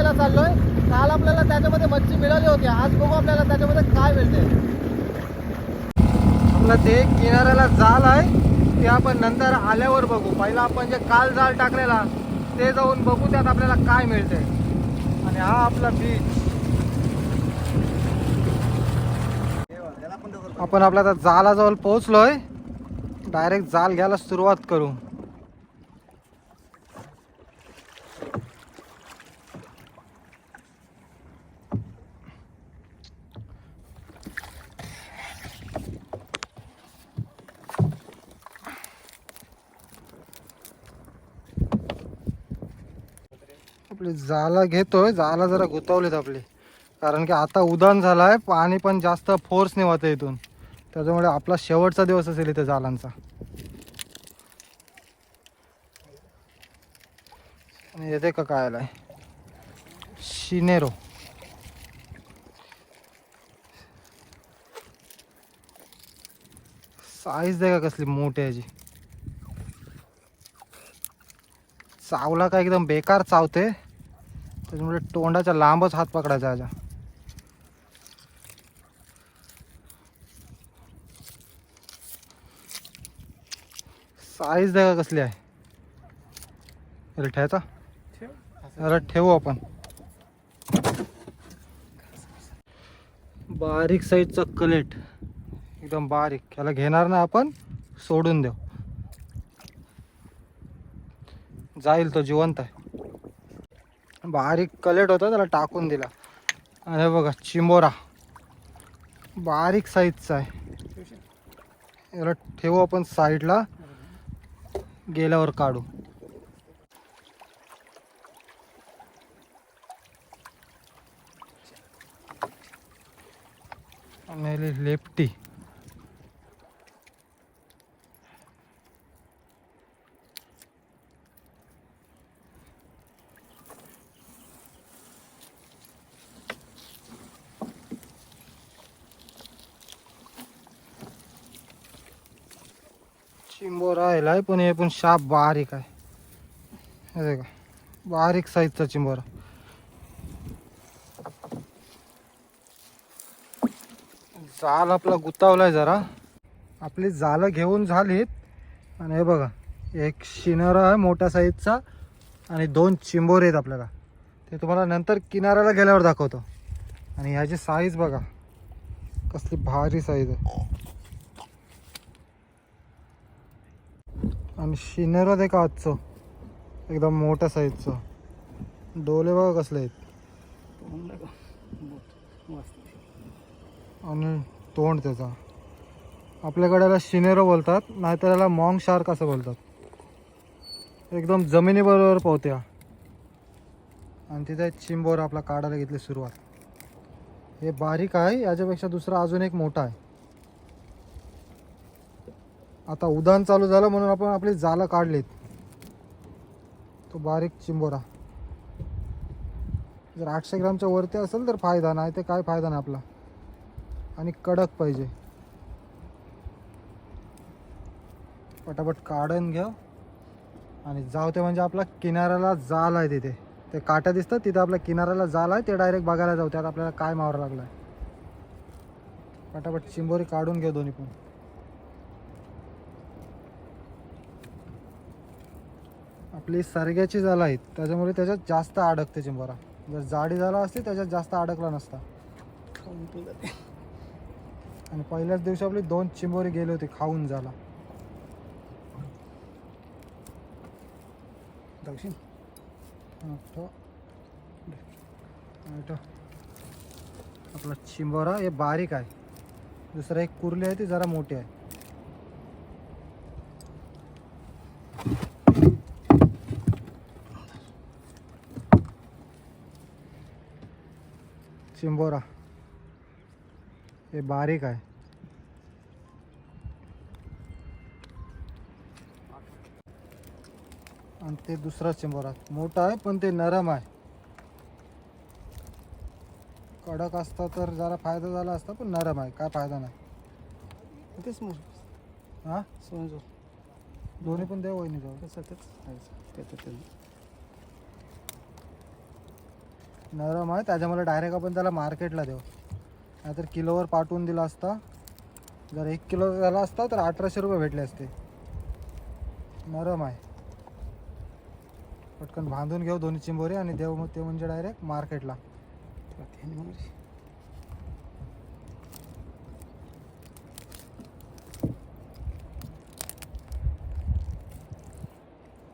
बघायला चाललोय. काल आपल्याला त्याच्यामध्ये मच्छी मिळाली होती, आज बघू आपल्याला त्याच्यामध्ये काय मिळते. आपलं ते किनाऱ्याला जाल आहे ते आपण नंतर आल्यावर बघू. पहिला आपण जे काल जाल टाकलेला ते जाऊन बघू, त्यात आपल्याला काय मिळते. आणि हा आपला बीच. आपण आपल्या आता जालाजवळ पोहोचलोय. डायरेक्ट जाल घ्यायला सुरुवात करू. आपली जाला घेतोय. जाला जरा गुतावलीत आपली, कारण की आता उधाण झालाय, पाणी पण जास्त फोर्सने वाहतं इथून. त्याच्यामुळे आपला शेवटचा दिवस असेल इथे जालांचा. आणि येते का काय आलाय, शिनेरो. साईज दे का कसली मोठी याची. चावला का एकदम बेकार चावते, त्याच्यामुळे तोंडाच्या लांबच हात पकडायचा याच्या. साईज दे का कसली आहे. अरे ठेवायचा, अरे ठेवू आपण. बारीक साईजचा कलेट, एकदम बारीक. ह्याला घेणार ना आपण, सोडून देऊ. जाईल तो, जिवंत आहे. बारीक कलेट होता, त्याला टाकून दिला. आणि बघा चिंबोरा, बारीक साईजचा आहे. याला ठेवू आपण साईडला, गेल्यावर काढू. आणि लेफ्टी. चिंबोरा आहे, पण हे पण शाप बारीक आहे. हे देखा, बारीक साईजचा चिंबोरा. जाल आपला गुतावलाय जरा. आपली जालं घेऊन झालीत. आणि हे बघा, एक शिनोरा आहे मोठ्या साईजचा आणि 2 चिंबोरे आहेत आपल्याला. ते तुम्हाला नंतर किनाऱ्याला गेल्यावर दाखवतो. आणि ह्याची साईज बघा कसली भारी साईज आहे. आणि शिनेरो दे का आजचं, एकदम मोठ्या साईजचं. डोले बघा कसले आहेत. आणि तोंड त्याचा. आपल्याकडे याला शिनेरो बोलतात, नाहीतर याला मॉन्ग शार्क असं बोलतात. एकदम जमिनीबरोबर पोहत्या. आणि तिथे चिंबोरा आपला काढायला घेतली सुरुवात. हे बारीक आहे, याच्यापेक्षा दुसरा अजून एक मोठा आहे. आता उधाण चालू झालं म्हणून आपण आपली जालं काढलीत. तो बारीक चिंबोरा जर 800 ग्रामच्या वरती असेल तर फायदा, नाही तर काय फायदा नाही आपला. आणि कडक पाहिजे. पटापट काढून घ्या आणि जाऊ ते. म्हणजे आपला किनाऱ्याला जाल आहे तिथे, ते काट्या दिसतात तिथे आपल्या किनाऱ्याला जाल आहे, ते डायरेक्ट बघायला जाऊ. त्यात आपल्याला काय मावरा लागला आहे. पटापट चिंबोरी काढून घ्या दोन्ही पण. आपली सरग्याची जाल आहेत, त्याच्यामुळे त्याच्यात जास्त अडकते चिंबोरा. जर जाडी झाला असते त्याच्यात जास्त अडकला नसता. आणि पहिल्याच दिवशी आपली 2 चिंबोरी गेली होती खाऊन झाला. आपला चिंबोरा हे बारीक आहे. दुसरा एक कुर्ली आहे, ती जरा मोठी आहे. चिंबोरा हे बारीक आहे. आणि ते दुसरा चिंबोरा मोठा आहे, पण ते नरम आहे. कडक असता तर जरा फायदा झाला असता, पण नरम आहे, काय फायदा नाही. तेच मग हां, समजू. दोन्ही पण देऊ वहिनी जाऊ. त्याचं नरम आहे, त्याच्यामुळे डायरेक्ट आपण त्याला मार्केटला देऊ, नाहीतर किलोवर पाठवून दिला असता. जर 1 किलो झाला असता तर 1800 रुपये भेटले असते. नरम आहे. पटकन बांधून घेऊ दोन्ही चिंबोरी आणि देऊ मग ते म्हणजे डायरेक्ट मार्केटला.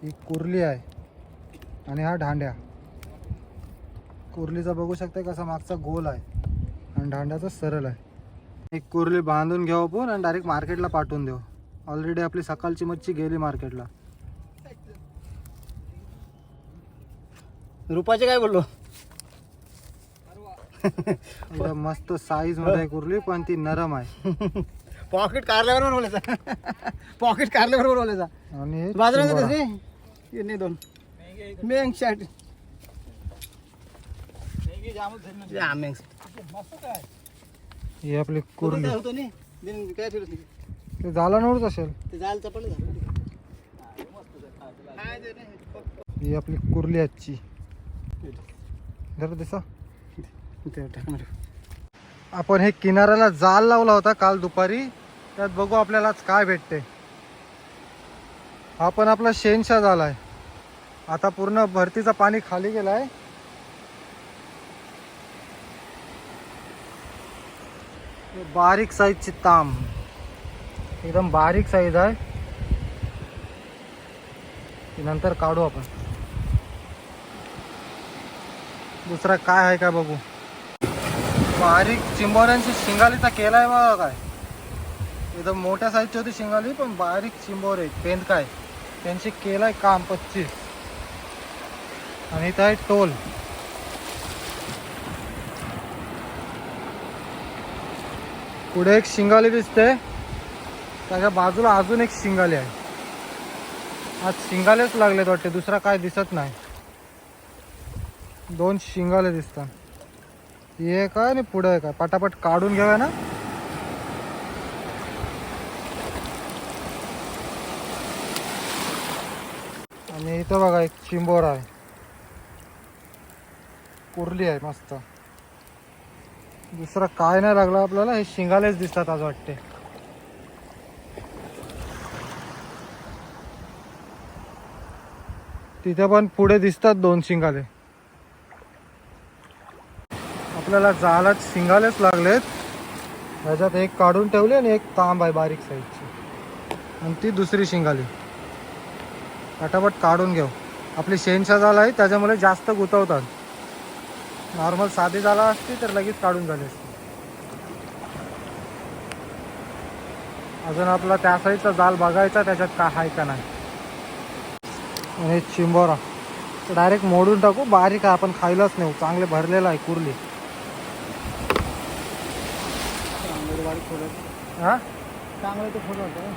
ही कुर्ली आहे आणि हा ढांड्या. कुर्लीचा बघू शकता कसा मागचा गोल आहे आणि ढांड्याचा सरळ आहे. एक कुर्ली बांधून घेऊ आपण आणि डायरेक्ट मार्केटला पाठवून देऊ. ऑलरेडी आपली सकाळची मच्छी गेली मार्केटला. रुपाचे काय बोललो. एकदम मस्त साईज मध्ये आहे कुर्ली, पण ती नरम आहे. पॉकेट कारल्याबरोबर बोलायचा. पॉकेट कारल्याबरोबर बोलायचा. आणि बाजारात नाही दोन मेंग शर्ट ही आपली कुर्ली. होतो नाही काय फिरत नाही. ते झाला नव्हत असेल. ते जायला चपल झालं. ही आपली कुर्ली आजची. दिसा आपण हे किनाऱ्याला जाल लावला होता काल दुपारी. त्यात बघू आपल्याला आज काय भेटते. हा पण आपला शेनशा जाल आहे. आता पूर्ण भरतीचा पाणी खाली गेलाय. बारीक साईजची ताम, एकदम बारीक साईज आहे. ती नंतर काढू आपण. दुसरा काय आहे का बघू. बारीक चिंबोऱ्यांची शिंगालीचा केलाय बघा काय. एकदम मोठ्या साईजची होती शिंगाली, पण बारीक चिंबोरे पेंद काय त्यांची केलाय काम 25. आणि इथं आहे टोल. पुढे एक शिंगाली दिसते, त्याच्या बाजूला अजून एक शिंगाली आहे. आज शिंगालेच लागलेत वाटते, दुसरा काय दिसत नाही. 2 शिंगाले दिसतात. हे काय आणि पुढे काय. पटापट काढून घ्यावा ना. आणि इथं बघा एक चिंबोरा आहे. कुर्ली आहे मस्त. दुसरा काय नाही लागला आपल्याला. हे शिंगालेच दिसतात आज वाटते. तिथे पण पुढे दिसतात 2 शिंगाले. आपल्याला जालाच शिंगालेच लागलेत. ह्याच्यात एक काढून ठेवले आणि एक तांब आहे बारीक साईजची, आणि ती दुसरी शिंगाली. पटापट काढून घेऊ. आपली शेनशा जाल आहे त्याच्यामुळे जास्त गुतवतात. नॉर्मल साधी जाला असती तर लगेच काढून झाली असती. अजून आपला त्या साईडचा जाल बघायचा त्याच्यात काय आहे का नाही. आणि चिंबोरा डायरेक्ट मोडून टाकू. बारीक आहे, आपण खायलाच नाही. चांगले भरलेला आहे कुर्ली. हा चांगलं ते फोटो होतं.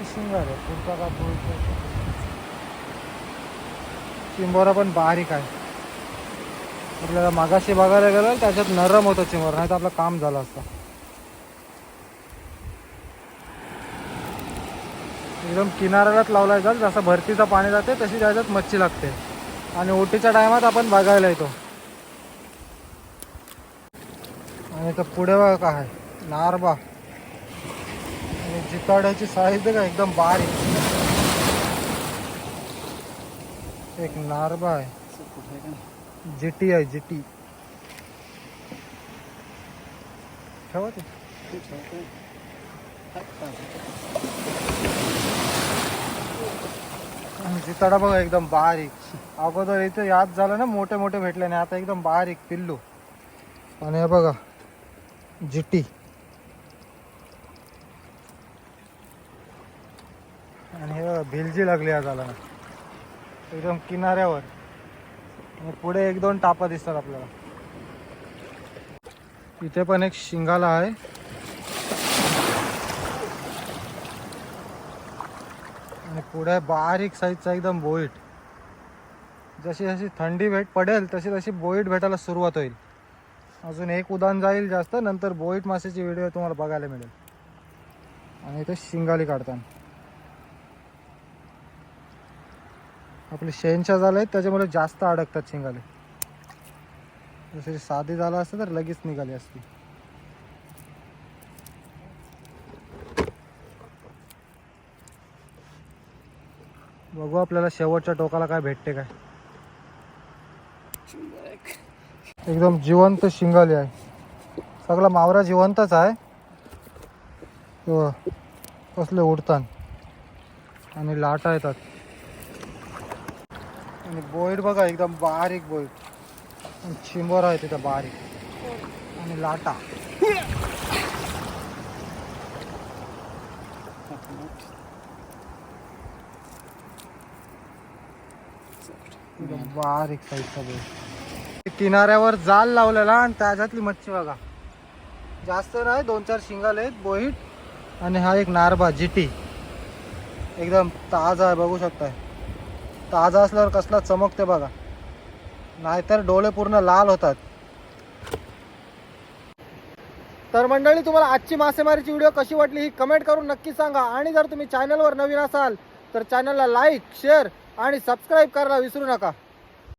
शिंगार आहे पुढचा का पुढचा. चिंबोरा पण बारीक आहे. आपल्याला मागाशी बघायला गेलं त्याच्यात नरम होतं चिंबोरा, नाही तर आपलं काम झालं असतं. एकदम किनाऱ्यालाच लावलाय जाल. जसं भरतीचं पाणी जाते तशी त्याच्यात मच्छी लागते. आणि ओटीच्या टायमात आपण बघायला येतो. आणि तर पुढे बघा काय आहे. नारबा. आणि जिताड्याची साईज का एकदम बारीक. एक नारबा आहे. जिटी आहे जिटी. ठेवा ते. जिताडा बघा एकदम बारीक. अगोदर इथे याद झालं ना मोठे मोठे भेटले नाही, आता एकदम बारीक पिल्लू. आणि हे बघा जिटी. आणि हे भिलजी लागली आज आला ना एकदम किनाऱ्यावर. आणि पुढे 1-2 टापा दिसतात आपल्याला. इथे पण एक शिंगाला आहे. आणि पुढे बारीक साईजचा एकदम बोईट. जशी जशी थंडी पडेल तशी तशी बोईट भेटायला सुरुवात होईल. अजून एक उदान जाईल जास्त, नंतर बोईट मासेची व्हिडिओ तुम्हाला बघायला मिळेल. आणि इथे शिंगाली काढताना आपले शेनशा झाले आहेत त्याच्यामुळे जास्त अडकतात शिंगाले. जसं साधी झाला असतं तर लगेच निघाली असती. बघू आपल्याला शेवटच्या टोकाला काय भेटते काय. एकदम जिवंत शिंगाली आहे. सगळा मावरा जिवंतच आहे. कसले उडतात आणि लाटा येतात. आणि बोईड बघा एकदम बारीक बोईड. चिंबर आहे तिथं बारीक आणि लाटा. एकदम बारीक साईजचा बोईड. किनाऱ्यावर जाल लावलेला आणि त्याच्यातली मच्छी बघा. जास्त नाही 2-4 शिंगाले आहेत बोईड. आणि हा एक नारबा जिटी एकदम ताजा आहे. बघू शकताय ताजा असल्यावर कसला चमकते बघा. नाहीतर डोळे पूर्ण लाल होतात. तर मंडळी तुम्हाला आजची मासेमारीची व्हिडिओ कशी वाटली ही कमेंट करून नक्की सांगा. आणि जर तुम्ही चॅनलवर नवीन असाल तर चॅनलला लाईक शेअर आणि सबस्क्राईब करायला विसरू नका.